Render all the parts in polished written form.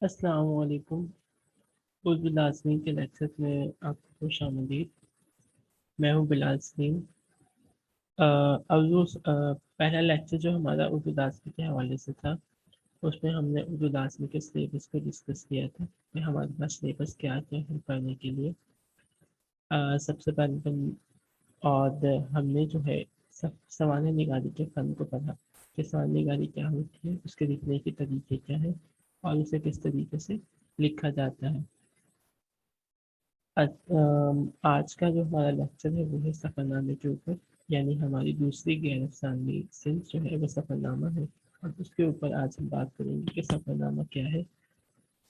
السلام علیکم۔ اردو لازمی کے لیکچر میں آپ کو خوش آمدید۔ میں ہوں بلال سلیم۔ پہلا لیکچر جو ہمارا اردو لازمی کے حوالے سے تھا، اس میں ہم نے اردو لازمی کے سلیبس کو ڈسکس کیا تھا کہ ہمارے پاس سلیبس کیا کیا ہے پڑھنے کے لیے۔ سب سے پہلے اور ہم نے جو ہے سوانح نگاری کے فن کو پڑھا کہ سوانح نگاری کیا ہوتی ہے، اس کے لکھنے کے طریقے کیا ہے اور اسے کس طریقے سے لکھا جاتا ہے۔ آج کا جو ہمارا لیکچر ہے وہ ہے سفر نامے کے اوپر، یعنی ہماری دوسری غیر افسانوی صنف جو ہے وہ سفر نامہ ہے، اور اس کے اوپر آج ہم بات کریں گے کہ سفر نامہ کیا ہے،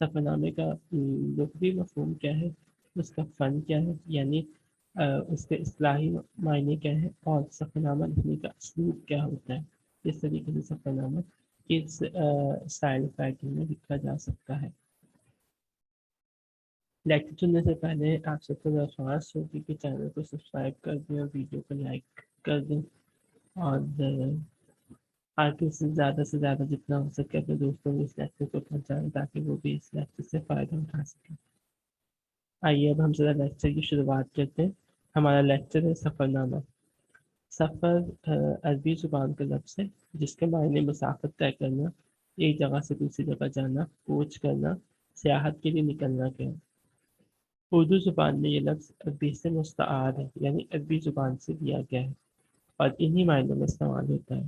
سفر نامے کا لغوی مفہوم کیا ہے، اس کا فن کیا ہے، یعنی اس کے اصطلاحی معنی کیا ہے، اور سفر نامہ لکھنے کا اسلوب کیا ہوتا ہے، کس طریقے سے سفر نامہ کس اسٹائل آف رائٹنگ میں لکھا جا سکتا ہے۔ لیکچر چننے سے پہلے آپ سب کو درخواست ہوگی کہ چینل کو سبسکرائب کر دیں اور ویڈیو کو لائک کر دیں، اور آپ سے زیادہ جتنا ہو سکے اپنے دوستوں کو اس لیکچر کو پہنچائیں تاکہ وہ بھی اس لیکچر سے فائدہ اٹھا سکیں۔ آئیے اب ہم ذرا لیکچر کی شروعات کرتے ہیں۔ ہمارا لیکچر ہے سفر نامہ۔ سفر عربی زبان کا لفظ ہے جس کے معنی مسافت طے کرنا، ایک جگہ سے دوسری جگہ جانا، کوچ کرنا، سیاحت کے لیے نکلنا کیا۔ اردو زبان میں یہ لفظ عربی سے مستعار ہے، یعنی عربی زبان سے لیا گیا ہے اور انہی معنوں میں استعمال ہوتا ہے۔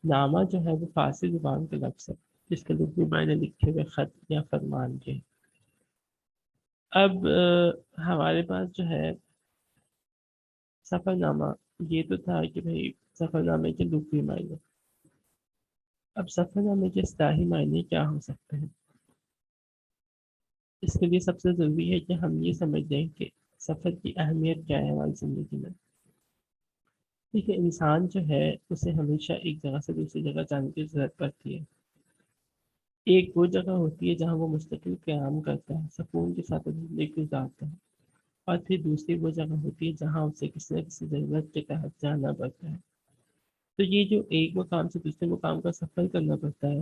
نامہ جو ہے وہ فارسی زبان کا لفظ ہے جس کے لغوی معنی لکھے ہوئے خط یا فرمان کے۔ اب ہمارے پاس جو ہے سفر نامہ، یہ تو تھا کہ بھائی سفر نامے کے لغوی معنی۔ اب سفر نامے کے اصطلاحی معنی کیا ہو سکتے ہیں؟ اس کے لیے سب سے ضروری ہے کہ ہم یہ سمجھ لیں کہ سفر کی اہمیت کیا ہے ہماری زندگی میں۔ ٹھیک ہے، انسان جو ہے اسے ہمیشہ ایک جگہ سے دوسری جگہ جانے کی ضرورت پڑتی ہے۔ ایک وہ جگہ ہوتی ہے جہاں وہ مستقل قیام کرتا ہے، سکون کے ساتھ زندگی گزارتا ہے، اور پھر دوسری وہ جگہ ہوتی ہے جہاں اسے کسی نہ کسی ضرورت کے تحت جانا پڑتا ہے۔ تو یہ جو ایک مقام سے دوسرے مقام کا سفر کرنا پڑتا ہے،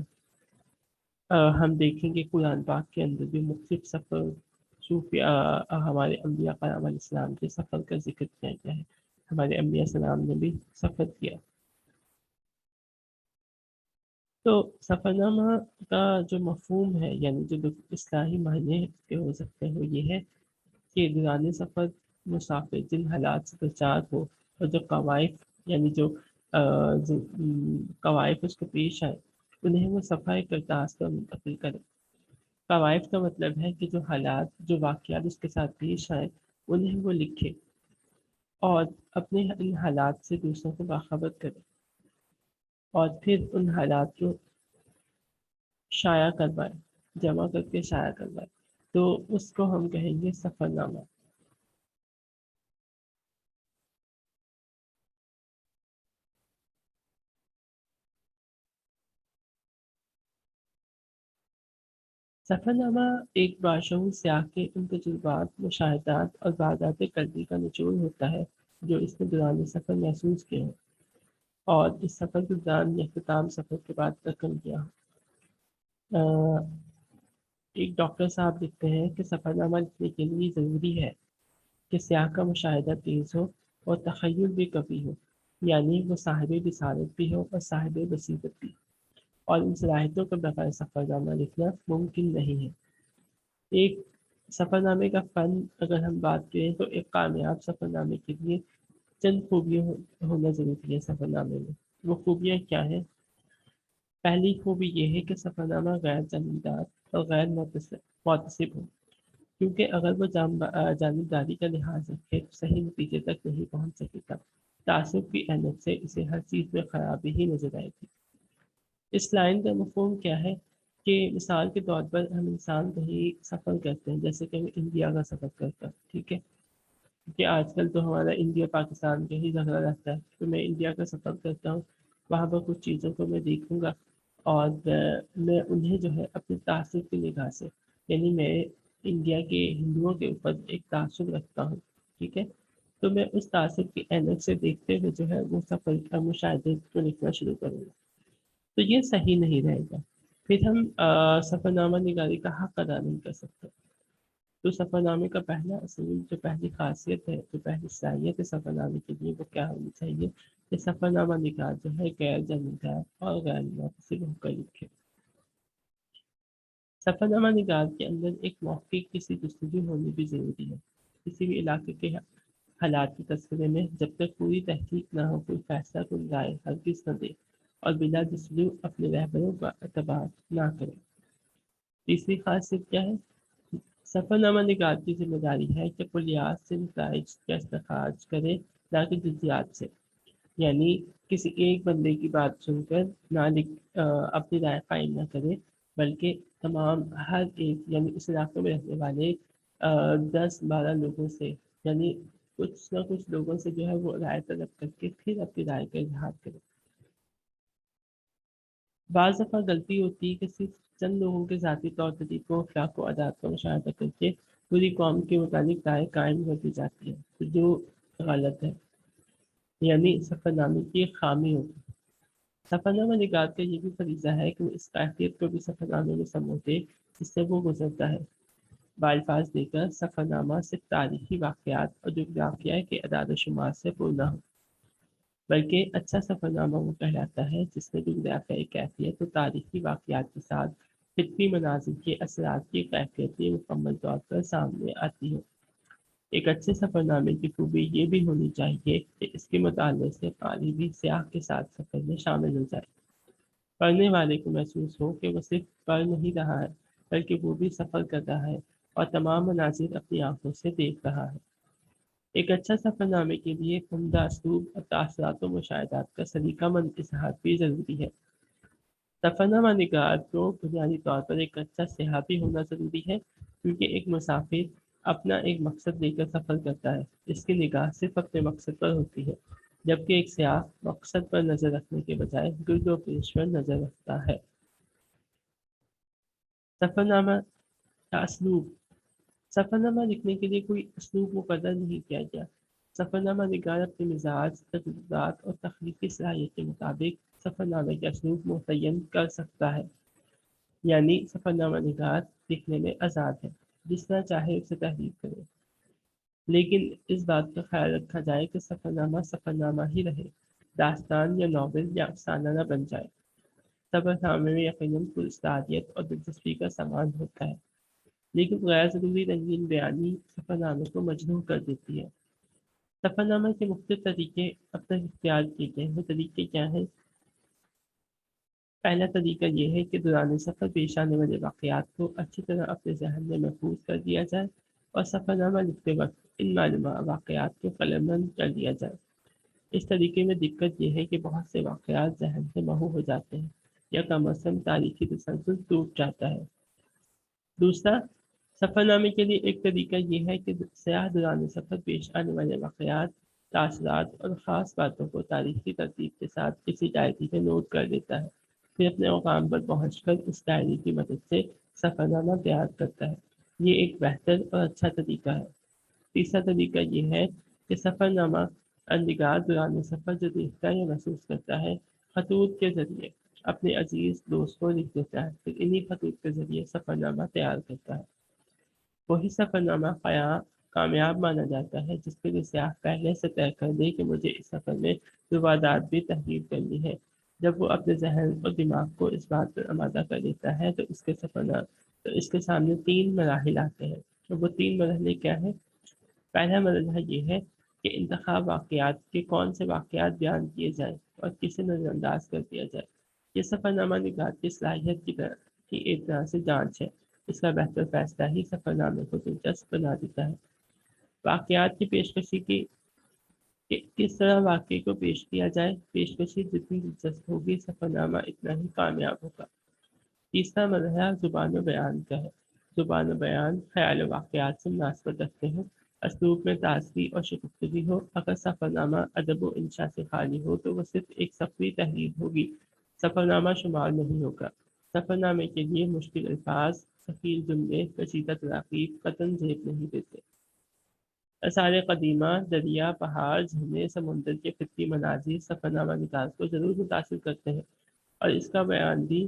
ہم دیکھیں گے قرآن پاک کے اندر بھی مختلف سفر ہمارے انبیاء کرام علیہ السلام کے سفر کا ذکر کیا گیا ہے۔ ہمارے انبیاء السلام نے بھی سفر کیا۔ تو سفر نامہ کا جو مفہوم ہے، یعنی جو اصطلاحی معنی کے ہو سکتے ہیں، وہ یہ ہے کہ دوران سفر مسافر جن حالات سے دوچار ہو اور جو قوائف، یعنی جو قوائف اس کو پیش آئے، انہیں وہ صفحہ کرتاس پر منتقل کرے۔ قوائف کا مطلب ہے کہ جو حالات، جو واقعات اس کے ساتھ پیش آئے، انہیں وہ لکھے اور اپنے ان حالات سے دوسروں کو باخبر کرے، اور پھر ان حالات کو شائع کروائے، جمع کر کے شائع کروائے، تو اس کو ہم کہیں گے سفر نامہ۔ سفر نامہ ایک باشعور سیاح کے ان تجربات، مشاہدات اور واردات قلبی کا نچوڑ ہوتا ہے جو اس نے دوران سفر محسوس کیے ہیں اور اس سفر کے دوران یا اختتام سفر کے بعد رقم کیا ہو۔ ایک ڈاکٹر صاحب لکھتے ہیں کہ سفر نامہ لکھنے کے لیے ضروری ہے کہ سیاح کا مشاہدہ تیز ہو اور تخیل بھی قوی ہو، یعنی وہ صاحب بصارت بھی ہو اور صاحب بصیرت بھی، اور ان صلاحیتوں کے بغیر سفر نامہ لکھنا ممکن نہیں ہے۔ ایک سفر نامے کا فن اگر ہم بات کریں تو ایک کامیاب سفر نامے کے لیے چند خوبیاں ہونا ضروری ہے سفر نامے میں۔ وہ خوبیاں کیا ہیں؟ پہلی خوبی یہ ہے کہ سفر نامہ غیر جانبدار اور غیر متصب ہو، کیونکہ اگر وہ جانبداری کا لحاظ رکھے تو صحیح نتیجے تک نہیں پہنچ سکے گا۔ تعصب کی اہمیت سے اسے ہر چیز میں خرابی ہی نظر آئے گی۔ اس لائن کا مفہوم کیا ہے کہ مثال کے طور پر ہم انسان کہیں سفر کرتے ہیں، جیسے کہ میں انڈیا کا سفر کرتا ہوں، ٹھیک ہے، کہ آج کل تو ہمارا انڈیا پاکستان کا ہی جھگڑا رہتا ہے، تو میں انڈیا کا سفر کرتا ہوں، وہاں پر کچھ چیزوں کو میں دیکھوں گا اور میں انہیں جو ہے اپنے تعصب کی نگاہ سے، یعنی میں انڈیا کے ہندوؤں کے اوپر ایک تعصب رکھتا ہوں، ٹھیک ہے، تو میں اس تعصب کی اہمیت سے دیکھتے ہوئے جو ہے وہ سفر کا مشاہدے کو لکھنا شروع کروں گا، تو یہ صحیح نہیں رہے گا۔ پھر ہم سفر نامہ نگاری کا حق ادا نہیں کر سکتے. تو سفر نامے کا پہلا اصول، جو پہلی خاصیت ہے، جو پہلی صلاحیت ہے سفر نامے کے لیے، وہ کیا ہونی چاہیے کہ سفر نامہ نگار جو ہے غیر جانبدار اور غیر منافسی مختلف ہے. سفر نامہ نگار کے اندر ایک موقع کسی جستجو ہونی بھی ضروری ہے. کسی بھی علاقے کے حالات کے تذکرے میں جب تک پوری تحقیق نہ ہو، کوئی فیصلہ کن رائے ہرگز نہ دے اور بلا جستجو اپنے رہبروں کا اعتبار نہ کرے. تیسری خاصیت کیا ہے؟ سفر نامہ نگار کی ذمہ داری ہے کہ کلیات سے نتائج کا استخراج کرے، نہ کہ جزیات سے. یعنی کسی ایک بندے کی بات سن کر اپنی رائے قائم نہ کرے، بلکہ تمام ہر ایک، یعنی اس علاقے میں رہنے والے 10-12 لوگوں سے، یعنی کچھ نہ کچھ لوگوں سے جو ہے وہ رائے طلب کر کے پھر اپنی رائے کا اظہار کرے. بعض دفعہ غلطی ہوتی ہے کہ صرف چند لوگوں کے ذاتی طور طریقوں، اخلاق و عادات کا مشاہدہ کر کے پوری قوم کے متعلق رائے قائم کر دی جاتی ہے، جو غلط ہے، یعنی سفر نامے کی ایک خامی ہوتی ہے. سفر نامہ نگار کا یہ بھی فریضہ ہے کہ وہ اس کیفیت کو بھی سفر نامے میں سمجھے جس سے وہ گزرتا ہے. بالفاظ دے کر سفر نامہ صرف تاریخی واقعات اور جغرافیہ کے اعداد و شمار سے پر نہ ہو، بلکہ اچھا سفر نامہ وہ کہلاتا ہے جس میں جغرافیائی کیفیت اور تاریخی واقعات کے ساتھ فطری مناظر کے اثرات کی کیفیت مکمل طور پر سامنے آتی ہے. ایک اچھے سفر نامے کی خوبی یہ بھی ہونی چاہیے کہ اس کے مطالعے سے قاری بھی سیاح کے ساتھ سفر میں شامل ہو جائے. پڑھنے والے کو محسوس ہو کہ وہ صرف پڑھ نہیں رہا ہے، بلکہ وہ بھی سفر کر رہا ہے اور تمام مناظر اپنی آنکھوں سے دیکھ رہا ہے. ایک اچھا سفر نامے کے لیے عمدہ اسلوب اور تاثرات و مشاہدات کا سلیقہ مند اظہار بھی ضروری ہے. سفر نامہ نگار کو بنیادی طور پر ایک اچھا سیاح بھی ہونا ضروری ہے، کیونکہ ایک مسافر اپنا ایک مقصد لے کر سفر کرتا ہے، اس کی نگاہ صرف اپنے مقصد پر ہوتی ہے، جبکہ ایک سیاح مقصد پر نظر رکھنے کے بجائے گرد و پیش پر نظر رکھتا ہے. سفر نامہ کا اسلوب. سفر نامہ لکھنے کے لیے کوئی اسلوب مقرر نہیں کیا گیا. سفر نامہ نگار اپنے مزاج، تجربات اور تخلیقی صلاحیت کے مطابق سفر نامے کا اسلوب متعین کر سکتا ہے. یعنی سفر نامہ نگار لکھنے میں آزاد ہے، جس طرح چاہے اسے تحریر کرے، لیکن اس بات کا خیال رکھا جائے کہ سفر نامہ ہی رہے، داستان یا ناول یا افسانہ نہ بن جائے. سفر نامے میں یقیناً پراسراریت اور دلچسپی کا سامان ہوتا ہے، لیکن غیر ضروری رنگین بیانی سفر نامے کو مجروح کر دیتی ہے. سفر نامے کے مختلف طریقے اب تک اختیار کیے گئے. وہ طریقے کیا ہیں؟ پہلا طریقہ یہ ہے کہ دوران سفر پیش آنے والے واقعات کو اچھی طرح اپنے ذہن میں محفوظ کر دیا جائے اور سفر نامہ لکھتے وقت ان معلومات واقعات کو قلم بند کر دیا جائے. اس طریقے میں دقت یہ ہے کہ بہت سے واقعات ذہن سے محو ہو جاتے ہیں یا کم از کم تاریخی تسلسل ٹوٹ جاتا ہے. دوسرا، سفر نامے کے لیے ایک طریقہ یہ ہے کہ سیاح دوران سفر پیش آنے والے واقعات، تاثرات اور خاص باتوں کو تاریخی ترتیب کے ساتھ کسی ڈائری میں نوٹ کر دیتا ہے، پھر اپنے مقام پر پہنچ کر اس ڈائری کی مدد سے سفر نامہ تیار کرتا ہے. یہ ایک بہتر اور اچھا طریقہ ہے. تیسرا طریقہ یہ ہے کہ سفر نامہ نگار دوران سفر جو دیکھتا ہے یا محسوس کرتا ہے، خطوط کے ذریعے اپنے عزیز دوست کو لکھ دیتا ہے، پھر انہی خطوط کے ذریعے سفر نامہ تیار کرتا ہے. وہی سفر نامہ کامیاب مانا جاتا ہے جس کے لیے سیاح پہلے سے طے کر دے کہ مجھے اس سفر میں روادات بھی تحریر کرنی ہے. جب وہ اپنے ذہن اور دماغ کو اس بات پر آمادہ کر لیتا ہے تو اس کے سامنے 3 مراحل آتے ہیں. تو وہ 3 مرحلے کیا ہیں؟ پہلا مرحلہ یہ ہے کہ انتخاب واقعات کے کون سے واقعات بیان کیے جائیں اور کسے نظر انداز کر دیا جائے. یہ سفر نامہ نگار کی صلاحیت کی ایک طرح سے جانچ ہے. اس کا بہتر فیصلہ ہی سفر نامے کو دلچسپ بنا دیتا ہے. واقعات کی پیشکشی کی کہ کس طرح واقعے کو پیش کیا جائے. پیشکشی جتنی دلچسپ ہوگی سفر نامہ اتنا ہی کامیاب ہوگا. تیسرا مرحلہ زبان و بیان کا ہے. زبان و بیان خیال و واقعات سے مناسبت رکھتے ہیں، اسلوب میں تازگی اور شگفتگی ہو. اگر سفر نامہ ادب و انشاء سے خالی ہو تو وہ صرف ایک سفری تحریر ہوگی، سفر نامہ شمار نہیں ہوگا. سفر نامے کے لیے مشکل الفاظ، ثقیل جملے، پیچیدہ تراکیب قطعاً زیب نہیں دیتے. آثار قدیمہ، دریا، پہاڑ، جھرنے، سمندر کے فطری مناظر سفر نامہ نگار کو ضرور متاثر کرتے ہیں، اور اس کا بیان بھی